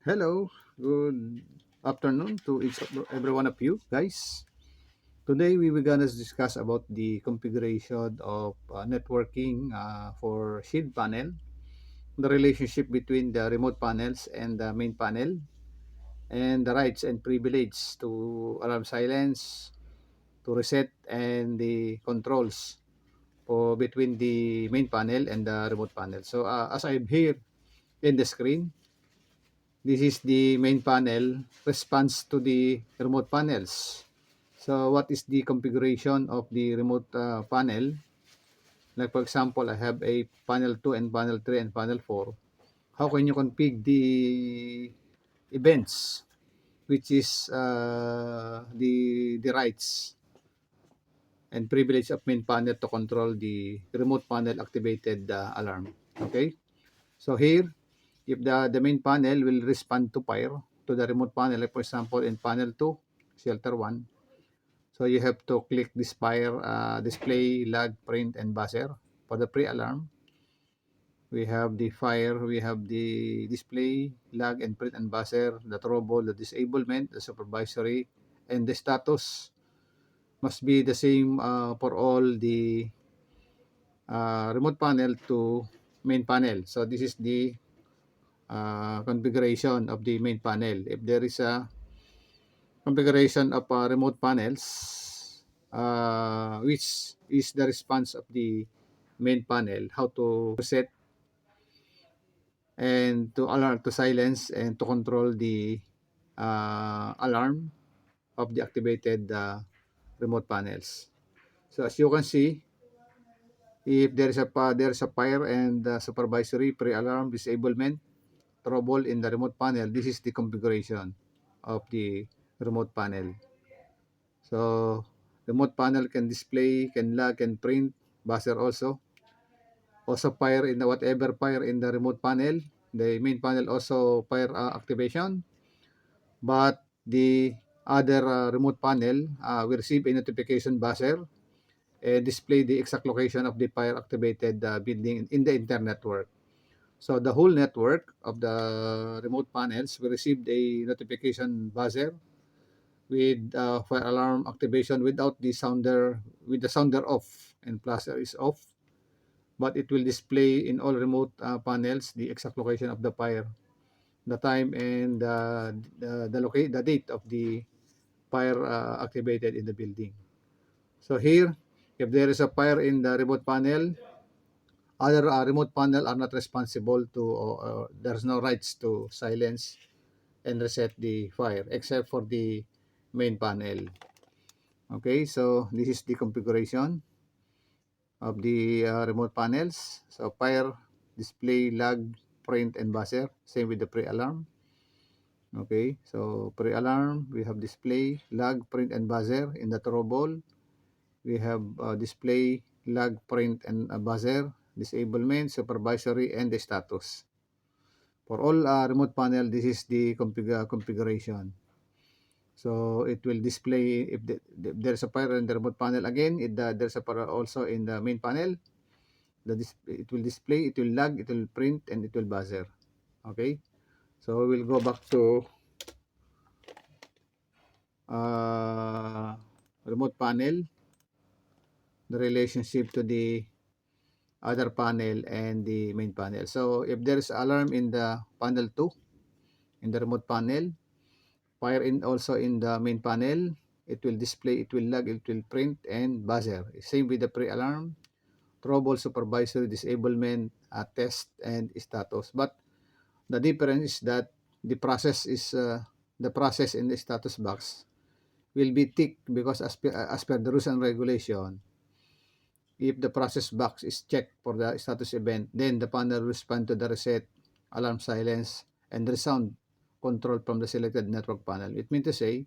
Hello, good afternoon to every one of you guys. Today we will gonna discuss about the configuration of networking for shield panel, the relationship between the remote panels and the main panel, and the rights and privilege to alarm silence, to reset, and the controls for between the main panel and the remote panel. So as I'm here in the screen, this is the main panel response to the remote panels. So what is the configuration of the remote panel? Like for example, I have a panel 2 and panel 3 and panel 4. How can you configure the events, which is the rights and privilege of main panel to control the remote panel activated alarm? Okay. So here, if the main panel will respond to fire to the remote panel, like for example in panel 2, shelter 1, so you have to click this fire display, lag, print, and buzzer. For the pre-alarm, we have the fire, we have the display, lag, and print and buzzer, the trouble, the disablement, the supervisory, and the status must be the same for all the remote panel to main panel. So this is the configuration of the main panel. If there is a configuration of remote panels, which is the response of the main panel, how to reset and to alarm, to silence, and to control the alarm of the activated remote panels. So as you can see, if there is a fire and supervisory pre-alarm disablement trouble in the remote panel, this is the configuration of the remote panel. So remote panel can display, can lag, can print, buzzer also. Also fire in the whatever fire in the remote panel. The main panel also fire activation. But the other remote panel will receive a notification buzzer and display the exact location of the fire activated building in the entire network. So the whole network of the remote panels will receive a notification buzzer with fire alarm activation without the sounder, with the sounder off and flasher is off, but it will display in all remote panels the exact location of the fire, the time, and the date of the fire activated in the building. So here, if there is a fire in the remote panel, other remote panel are not responsible to, there's no rights to silence and reset the fire except for the main panel. Okay, so this is the configuration of the remote panels. So fire, display, lag, print, and buzzer. Same with the pre-alarm. Okay, so pre-alarm, we have display, lag, print, and buzzer. In the trouble, we have display, lag, print, and buzzer, disablement, supervisory, and the status. For all remote panel, this is the configuration. So it will display if there's a fire in the remote panel again. There's a fire also in the main panel. It will display, it will lag, it will print, and it will buzzer. Okay, so we'll go back to uh, remote panel, the relationship to the other panel and the main panel. So if there's alarm in the panel 2, in the remote panel, fire in also in the main panel, it will display, it will lag, it will print, and buzzer. Same with the pre-alarm, trouble, supervisory, disablement, test, and status. But the difference is that the process in the status box will be ticked because as per the rules and regulation, if the process box is checked for the status event, then the panel will respond to the reset, alarm silence, and resound control from the selected network panel. It means to say,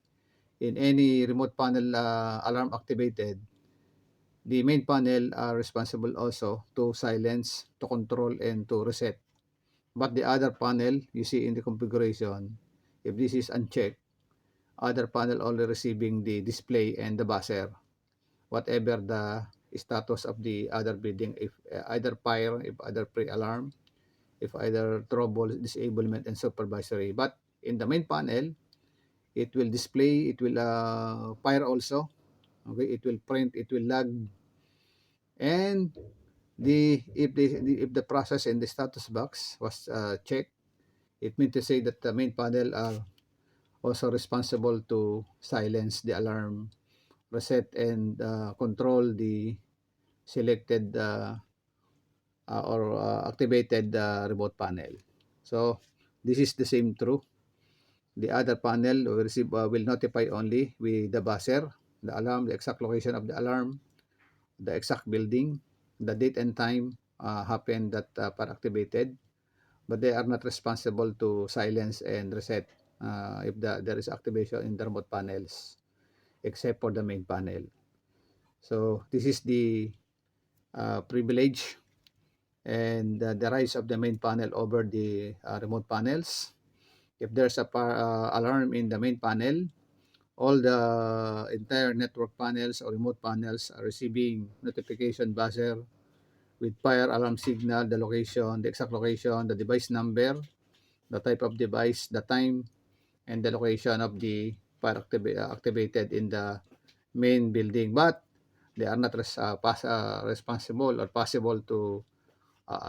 in any remote panel alarm activated, the main panel are responsible also to silence, to control, and to reset. But the other panel, you see in the configuration, if this is unchecked, other panel only receiving the display and the buzzer, whatever the status of the other building, if either fire, if either pre-alarm, if either trouble, disablement, and supervisory. But in the main panel, it will display, it will fire also. Okay, it will print, it will log, and if the process in the status box was checked, it means to say that the main panel are also responsible to silence the alarm, reset, and control the selected or activated remote panel. So this is the same true. The other panel will receive will notify only with the buzzer, the alarm, the exact location of the alarm, the exact building, the date and time happened that are activated, but they are not responsible to silence and reset if there is activation in the remote panels, except for the main panel. So this is the privilege and the rise of the main panel over the remote panels. If there's a alarm in the main panel, all the entire network panels or remote panels are receiving notification buzzer with fire alarm signal, the location, the exact location, the device number, the type of device, the time, and the location of the fire activated in the main building. But they are not responsible or possible to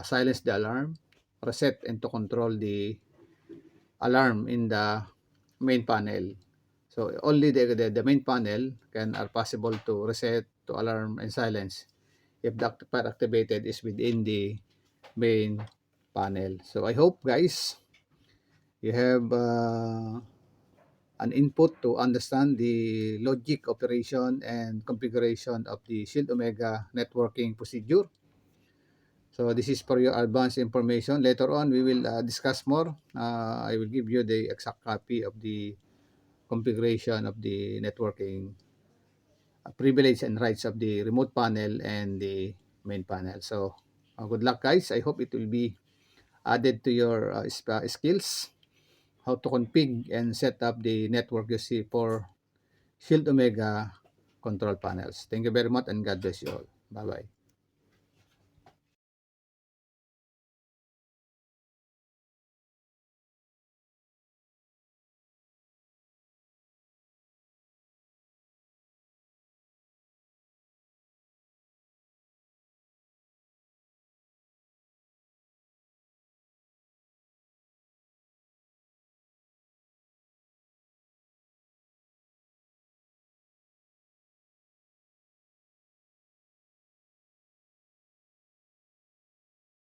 silence the alarm, reset, and to control the alarm in the main panel. So only the main panel are possible to reset, to alarm, and silence if the fire activated is within the main panel. So I hope guys you have an input to understand the logic, operation, and configuration of the Shield Omega networking procedure. So this is for your advanced information. Later on, we will discuss more. I will give you the exact copy of the configuration of the networking privilege and rights of the remote panel and the main panel. So good luck guys. I hope it will be added to your skills, how to configure and set up the network you see for Shield Omega control panels. Thank you very much and God bless you all. Bye-bye.